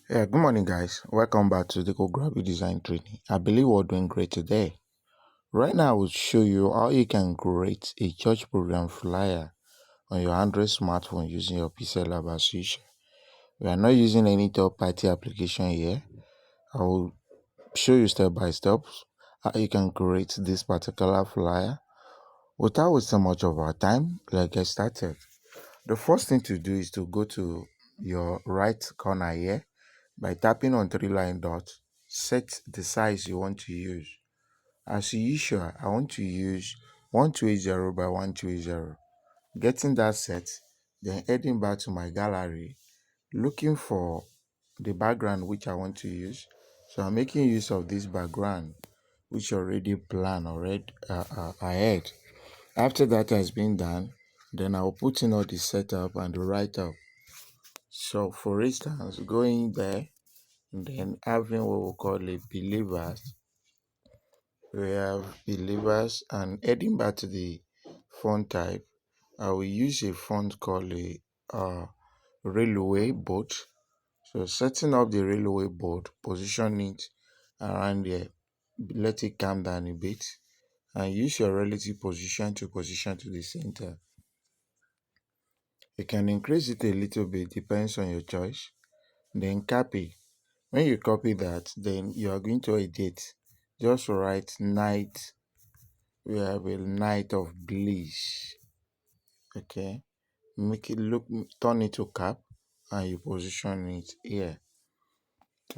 Yeah, good morning, guys. Welcome back to the graphic design training. I believe we're doing great today. Right now, I will show you how you can create a church program flyer on your Android smartphone using your PixelLab as usual. We are not using any third-party application here. I will show you step by step how you can create this particular flyer. Without wasting much of our time, let's get started. The first thing to do is to go to your right corner here by tapping on three line dots. Set the size you want to use. As usual, I want to use 1280 by 1280. Getting that set, then heading back to my gallery, looking for the background which I want to use. So I'm making use of this background which already planned already ahead. After that has been done, then I'll put in all the setup and the write-up. So for instance, going there, and then having what we call a believers, we have believers, and heading back to the font type, I will use a font called a railway boat. So setting up the railway boat, position it around there, let it calm down a bit, and use your relative position to the center. You can increase it a little bit, depends on your choice. Then copy. When you copy that, then you are going to edit. Just write night. We have a night of bliss. Okay. Make it look, turn it to cap, and you position it here.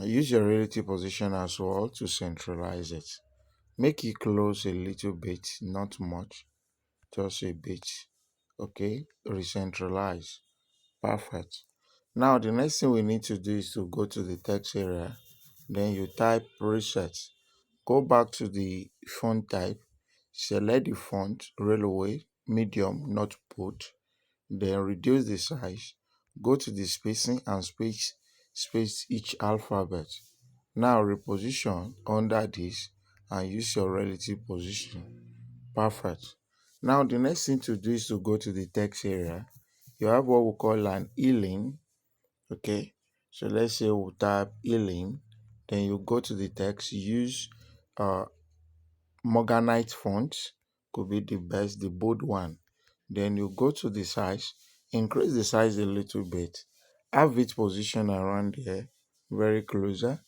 Use your relative position as well to centralize it. Make it close a little bit, not much, just a bit. Okay. Recentralize. Perfect. Now the next thing we need to do is to go to the text area. Then you type preset. Go back to the font type, select the font railway, medium, not bold, then reduce the size, go to the spacing and space each alphabet. Now reposition under this and use your relative position. Perfect. Now the next thing to do is to go to the text area. You have what we call an healing. Okay, so let's say we type healing, then you go to the text, use uh Morganite font, could be the best, the bold one. Then you go to the size, increase the size a little bit, have it position around here, very closer.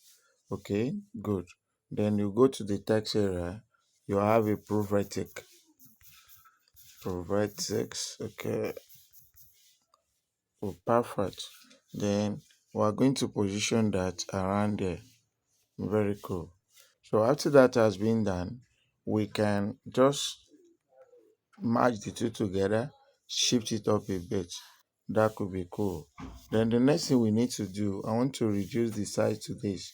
Okay, good. Then you go to the text area, you have a prophetic. Okay, oh, perfect. Then we are going to position that around there. Very cool. So after that has been done, we can just match the two together, shift it up a bit. That could be cool. Then the next thing we need to do, I want to reduce the size to this.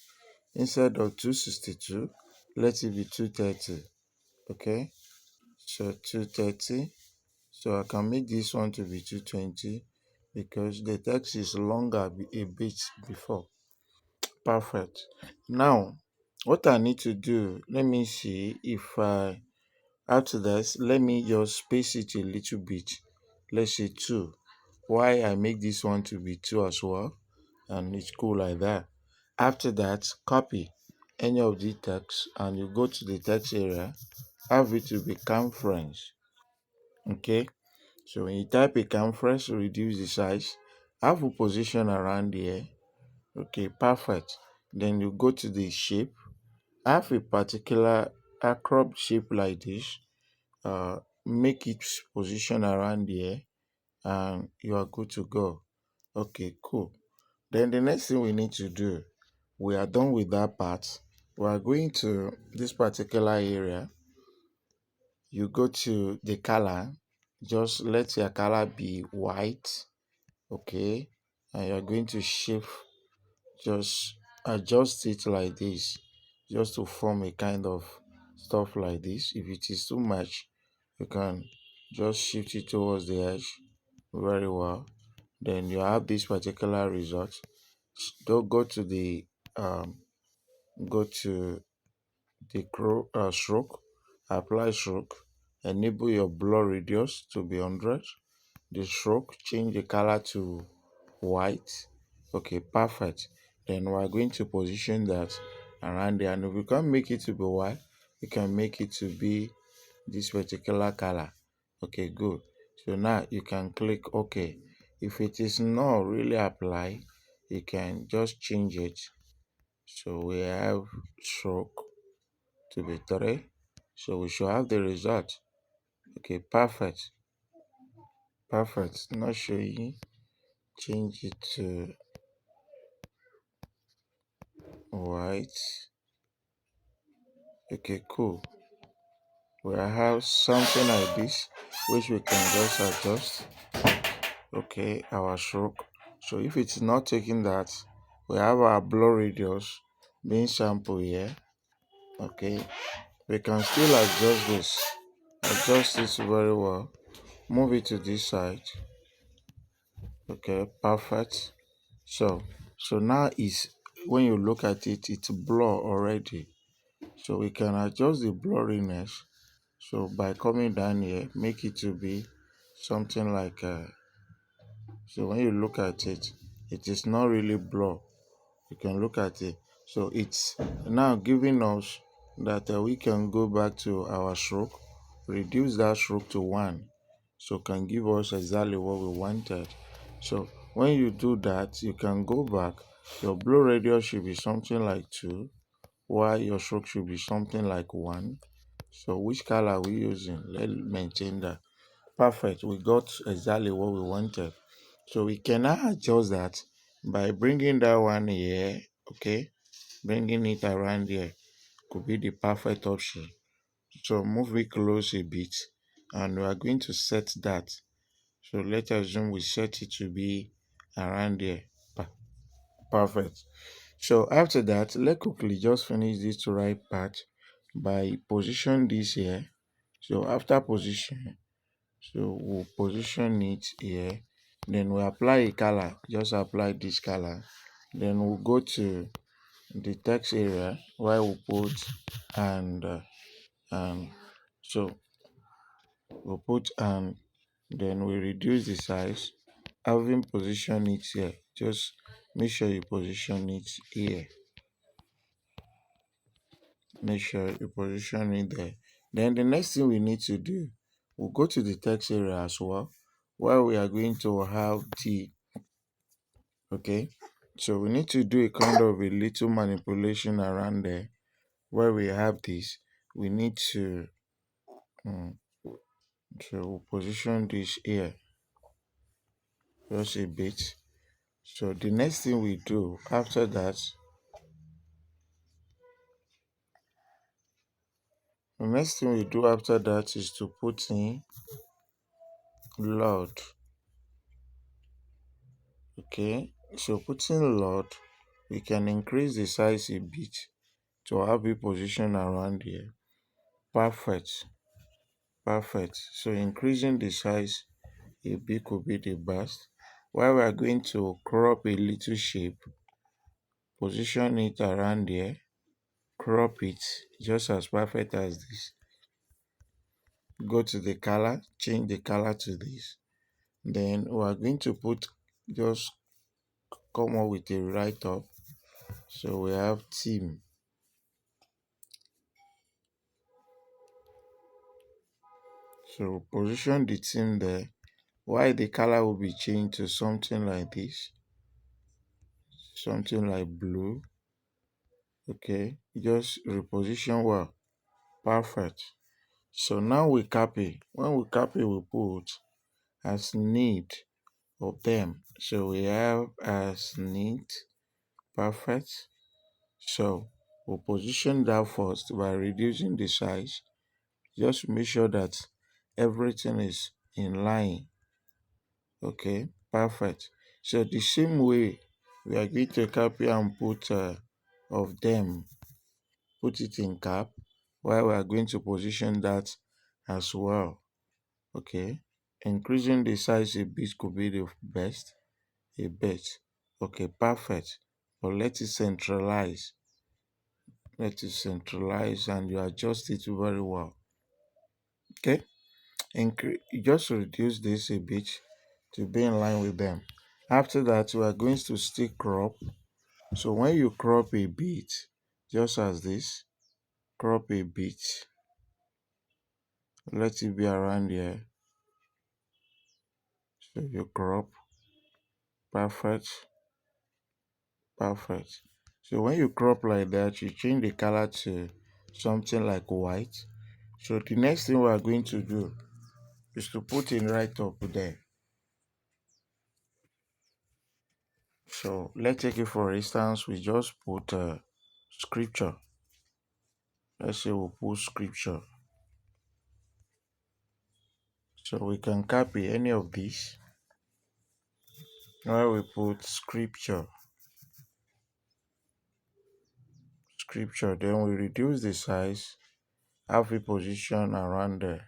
Instead of 262, let it be 230. Okay, so 230. So I can make this one to be 220 because the text is longer a bit before. Perfect. Now, what I need to do, let me see if I after this, let me just space it a little bit. Let's say 2. Why I make this one to be 2 as well, and it's cool like that. After that, copy any of the text and you go to the text area, have it to be conference. Okay, so when you type a conference, reduce the size, have a position around here. Okay, perfect. Then you go to the shape, have a particular crop shape like this, make it position around here, and you are good to go. Okay, cool. Then the next thing we need to do, we are done with that part. We are going to this particular area. You go to the color, just let your color be white. Okay, and you're going to shift, just adjust it like this, just to form a kind of stuff like this. If it is too much, you can just shift it towards the edge very well. Then you have this particular result. Don't go to the um go to the stroke, apply stroke, enable your blur radius to be 100. The stroke, change the color to white. Okay, perfect. Then we are going to position that around there. And if we can't make it to be white, we can make it to be this particular color. Okay, good. So now you can click OK. If it is not really applied, you can just change it. So we have stroke to be 3. So we should have the result. Okay, perfect. Perfect. Not showing. Change it to white. Okay, cool. We have something like this, which we can just adjust. Okay, our stroke. So if it's not taking that, we have our blur radius being sample here. Okay, we can still adjust this. Adjust this very well. Move it to this side. Okay, perfect. So now is when you look at it, it's blur already. So we can adjust the blurriness. So by coming down here, make it to be something like so when you look at it, it is not really blur. You can look at it. So it's now giving us that we can go back to our stroke, reduce that stroke to 1. So can give us exactly what we wanted. So when you do that, you can go back. Your blue radius should be something like 2, while your stroke should be something like 1. So which color are we using? Let's maintain that. Perfect. We got exactly what we wanted. So we can now adjust that by bringing that one here. Okay, bringing it around here could be the perfect option. So move it close a bit, and we are going to set that. So let's assume we set it to be around there. Perfect. So after that, let's quickly just finish this right part by position this here. So after position, so we'll position it here. Then we apply a color. Just apply this color. Then we'll go to the text area where we put and so we'll put and then we reduce the size. Having position it here, just make sure you position it here. Make sure you position it there. Then the next thing we need to do, we'll go to the text area as well, where we are going to have the okay. So we need to do a kind of a little manipulation around there where we have this. We need to so we'll position this here just a bit. So the next thing we do after that, is to put in load. Okay, so putting load, we can increase the size a bit to have it position around here. Perfect. Perfect. So increasing the size a bit could be the best. While we are going to crop a little shape, position it around here, crop it just as perfect as this. Go to the color, change the color to this. Then we are going to put just come up with a write up. So we have theme. So position the theme there. Why the color will be changed to something like this, something like blue. Okay, just reposition well. Perfect. So now we copy. When we copy, we put as need of them. So we have as need. Perfect. So we'll position that first by reducing the size. Just make sure that everything is in line. Okay, perfect. So the same way we are going to copy and put of them, put it in cap, while we are going to position that as well. Okay, increasing the size a bit could be the best, a bit. Okay, perfect. But let it centralize. Let it centralize and you adjust it very well. Okay, just reduce this a bit to be in line with them. After that, we are going to stick crop. So when you crop a bit, just as this, crop a bit, let it be around here. So you crop, perfect, perfect. So when you crop like that, you change the color to something like white. So the next thing we are going to do is to put it right up there. So let's take it for instance, we just put scripture. Let's say we'll put scripture. So we can copy any of these. Where we put scripture, then we reduce the size, have a position around there.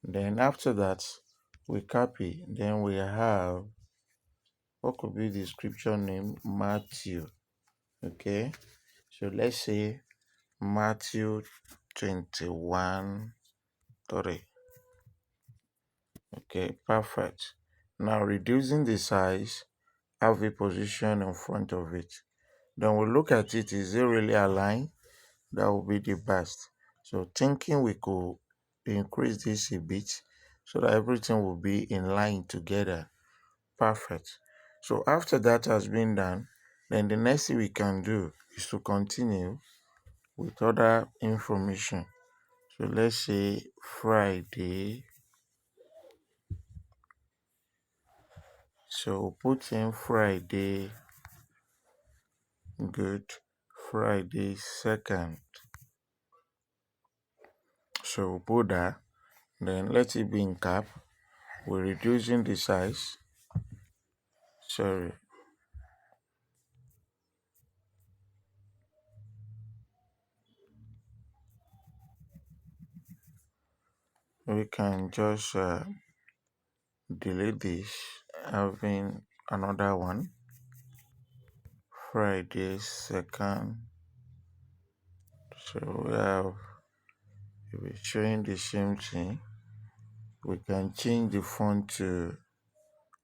Then after that, we copy. Then we have, what could be the scripture name? Matthew. Okay. So let's say Matthew 21:3. Okay, perfect. Now reducing the size, have a position in front of it. Then we look at it, is it really aligned? That will be the best. So thinking we could increase this a bit so that everything will be in line together. Perfect. So after that has been done, then the next thing we can do is to continue with other information. So let's say Friday. So put in Friday, good, Friday 2nd. So put that, then let it be in cap. We're reducing the size. Sorry. We can just delete this, having another one. Friday 2nd. So we have, if we're showing the same thing, we can change the font to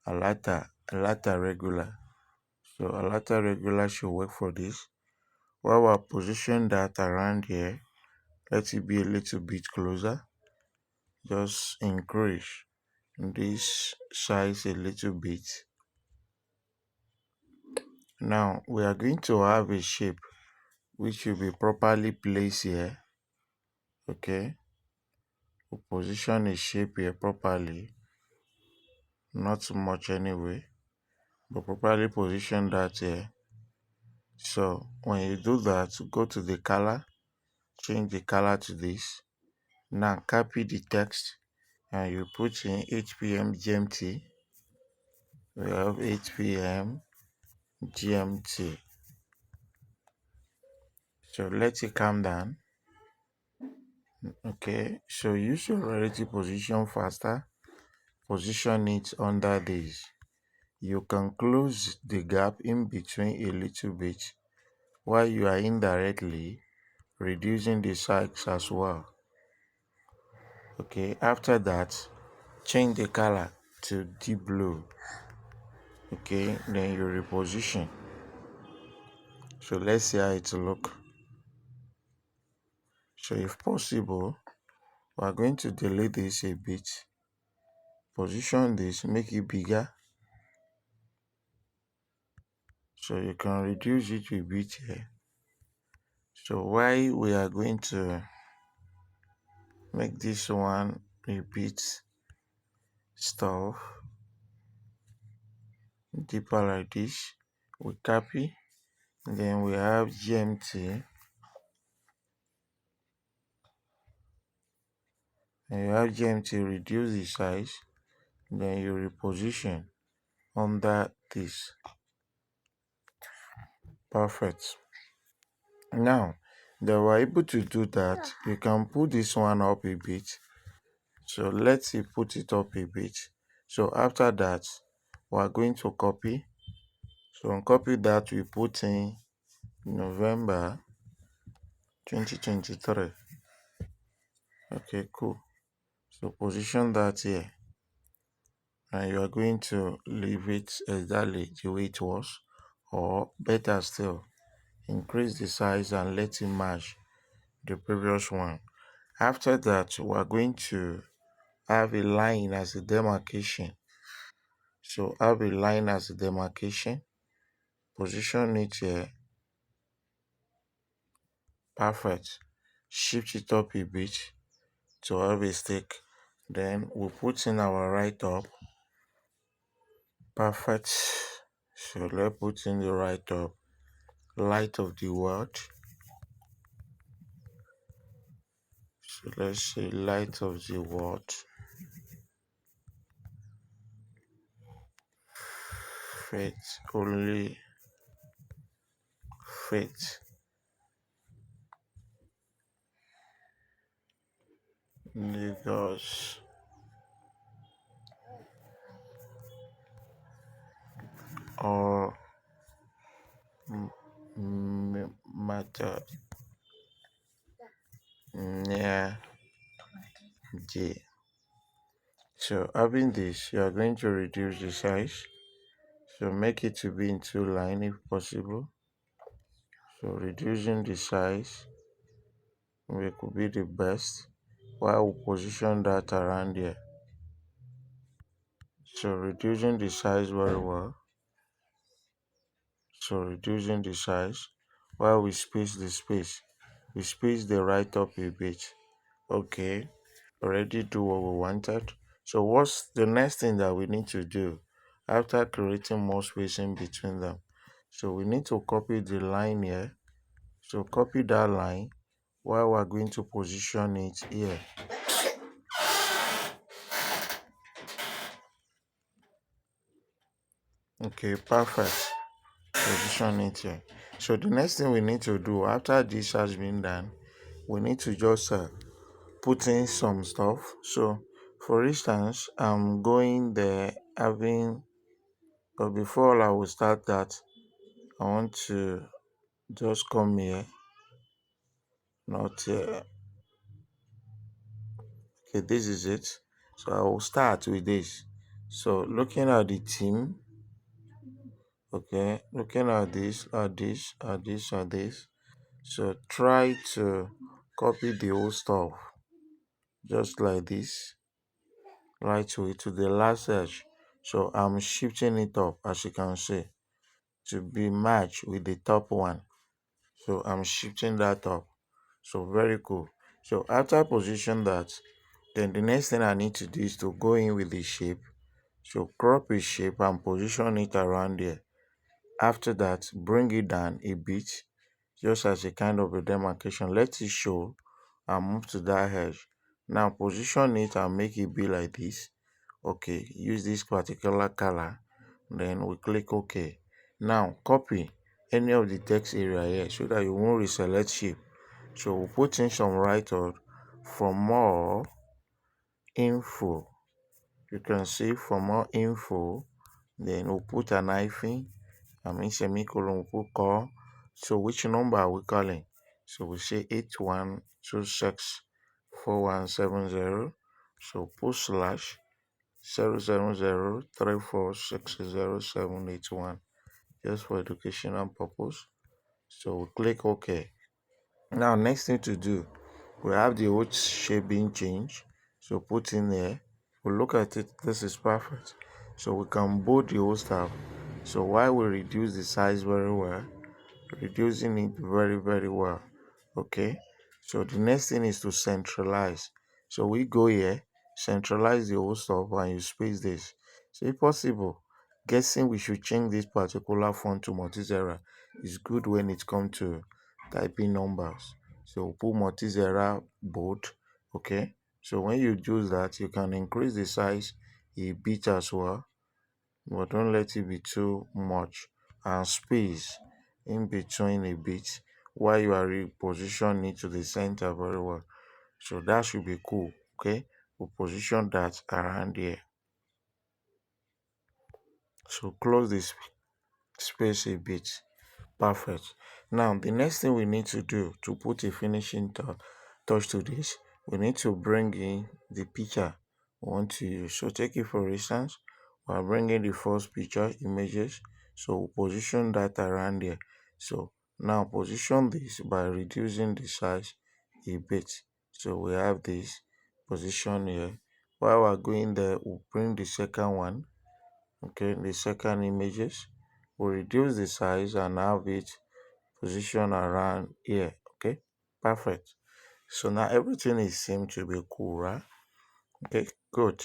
Alata regular. So Alata regular should work for this. While we'll position that around here, let it be a little bit closer. Just increase this size a little bit. Now we are going to have a shape which will be properly placed here. Okay, we'll position a shape here properly, not much anyway, but properly position that here. So when you do that, go to the color, change the color to this. Now copy the text and you put in 8 p.m. GMT. We have 8 p.m. GMT. So let it calm down. Okay, so use your relative position faster. Position it under this. You can close the gap in between a little bit while you are indirectly reducing the size as well. Okay, after that, change the color to deep blue. Okay, then you reposition. So let's see how it look. So if possible, we are going to delete this a bit. Position this, make it bigger. So you can reduce it a bit here. So why we are going to make this one a bit stuff deeper like this, we copy, then we have GMT, and you have GMT, reduce the size, then you reposition under this. Perfect. Now that we're able to do that, you can put this one up a bit. So let's put it up a bit. So after that, we're going to copy. So on copy that, we put in November 2023. Okay, cool. So position that here. and you are going to leave it exactly the way it was, or better still, increase the size and let it match the previous one. After that, we are going to have a line as a demarcation. So have a line as a demarcation, position it here, perfect. Shift it up a bit to have a stick. Then we'll put in our right up, perfect. So let's put in the right up, light of the world. So let's say light of the world, faith, only faith, Lagos, or matter near J. So having this, you are going to reduce the size. So make it to be in two lines if possible. So reducing the size could be the best while we position that around here. So reducing the size very well. So reducing the size while we space the space. We space the right up a bit. Okay, already do what we wanted. So what's the next thing that we need to do after creating more spacing between them? So we need to copy the line here. So copy that line while we're going to position it here. Okay, perfect. Position it here. So the next thing we need to do after this has been done, we need to just put in some stuff. So for instance, I'm going there having, but before I will start that, I want to just come here, not here. Okay, this is it. So I will start with this. So looking at the team, okay, looking at this, at this, at this, at this. So try to copy the whole stuff just like this, right to the last edge. So I'm shifting it up, as you can see, to be matched with the top one. So I'm shifting that up. So very cool. So after position that, then the next thing I need to do is to go in with the shape. So crop a shape and position it around there. After that, bring it down a bit, just as a kind of a demarcation. Let it show and move to that edge. Now position it and make it be like this. Okay, use this particular color. Then we click OK. Now copy any of the text area here so that you won't reselect shape. So we'll put in some write-out for more info. You can see for more info, then we'll put an hyphen, I mean semicolon, we'll put call. So which number are we calling? So we say 81264170. So put slash 07034600781, just for educational purpose. So we click OK. Now next thing to do, we have the old shape being changed. So put in there, we look at it, this is perfect. So we can bold the whole stuff. So while we reduce the size very well, reducing it very well. Okay, so the next thing is to centralize. So we go here, centralize the whole stuff, and you space this. So if possible, guessing we should change this particular font to Multizera is good when it comes to typing numbers. So put Multizera bold. Okay, so when you do that, you can increase the size a bit as well, but don't let it be too much, and space in between a bit while you are repositioning it to the center very well. So that should be cool. Okay, we'll position that around here. So close this space a bit. Perfect. Now the next thing we need to do to put a finishing touch to this, we need to bring in the picture we want to use. So take it for instance, We're bringing the first picture images, so we'll position that around there. So now position this by reducing the size a bit. So we have this position here. While we're going there, we'll bring the second one. Okay, the second images. We'll reduce the size and have it position around here. Okay, perfect. So now everything is seem to be cool, right? Okay, good.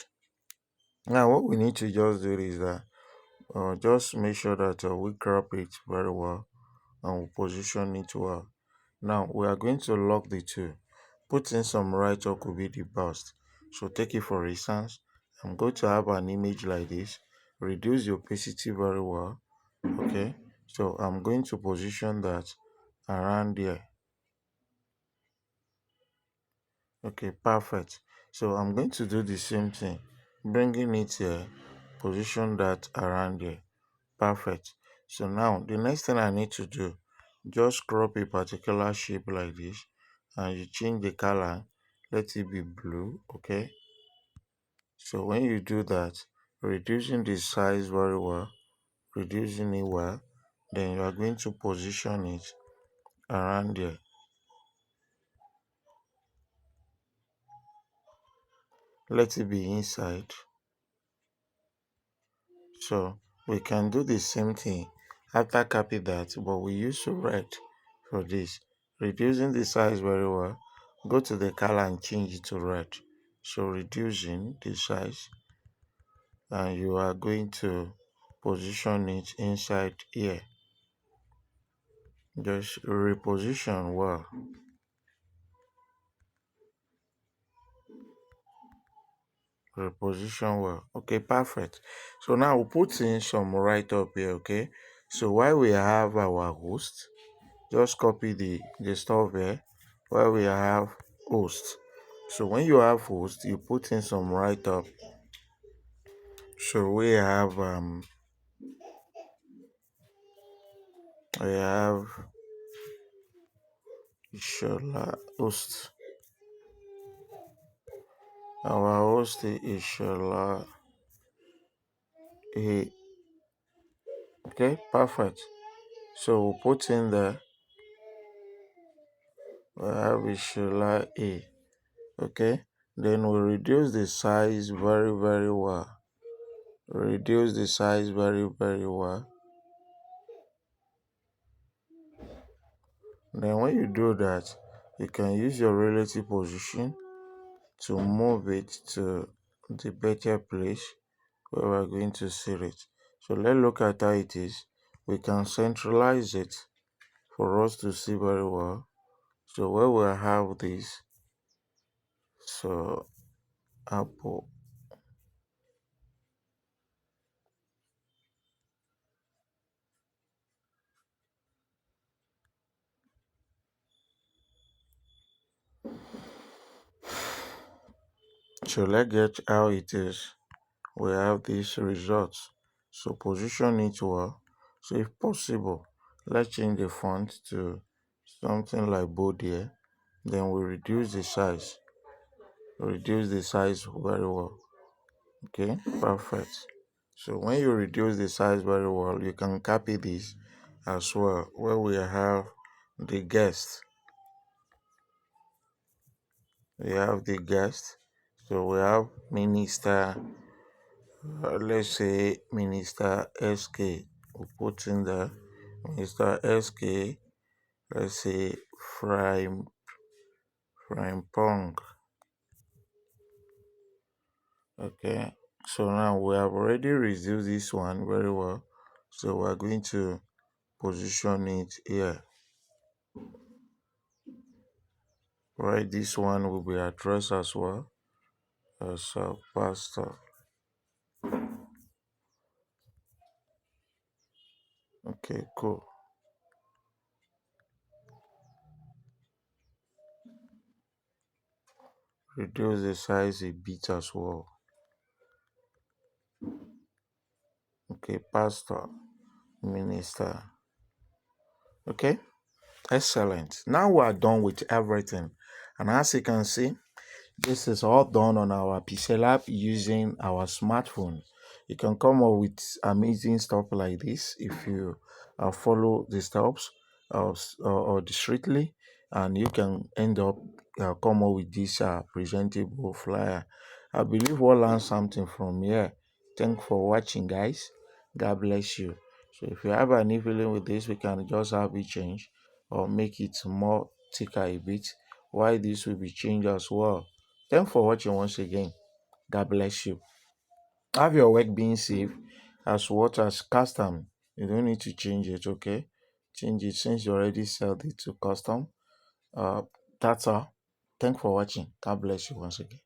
Now what we need to just do is that just make sure that we crop it very well and we position it well. Now we are going to lock the two. Put in some right or could be the burst. So take it for instance. I'm going to have an image like this. Reduce the opacity very well. Okay. So I'm going to position that around there. Okay, perfect. So I'm going to do the same thing. Bringing it here. Position that around there. Perfect. So now the next thing I need to do, just crop a particular shape like this and you change the color, let it be blue. Okay. So when you do that, reducing the size very well, reducing it well, then you are going to position it around there. Let it be inside. So we can do the same thing after copy that, but we use red for this. Reducing the size very well, go to the color and change it to red. So reducing the size, and you are going to position it inside here. Just reposition well. Reposition well. Okay, perfect. So now we'll put in some right up here. Okay. So while we have our host, just copy the stuff here where we have host. So when you have host, you put in some write up. So we have Ishola host. Our host is Ishola A. Okay, perfect. So we'll put in there we have Ishola A. Okay, then we'll reduce the size very well. Reduce the size very well. Then when you do that, you can use your relative position to move it to the better place where we're going to see it. So let's look at how it is. We can centralize it for us to see very well. So where we have this, so Apple. So let's get how it is. We have these results. So position it well. So if possible, let's change the font to something like bold here. Then we reduce the size. Reduce the size very well. Okay, perfect. So when you reduce the size very well, you can copy this as well where we have the guest. We have the guest. So we have minister, let's say minister SK. We put in the minister SK, let's say Frimpong. Okay, so now we have already reduced this one very well. So we're going to position it here. Right, this one will be addressed as well as a pastor. Okay, cool. Reduce the size a bit as well. Okay, pastor, minister. Okay, excellent. Now we are done with everything. And as you can see, this is all done on our PixelLab using our smartphone. You can come up with amazing stuff like this if you follow the steps or discreetly, and you can end up come up with this presentable flyer. I believe we'll learn something from here. Thanks for watching, guys. God bless you. So if you have any feeling with this, we can just have it change or make it more thicker a bit. Why this will be changed as well. Thanks for watching once again. God bless you. Have your work being saved as what as custom. You don't need to change it, okay? Change it since you already set it to custom. Uh, that's all. Thanks for watching. God bless you once again.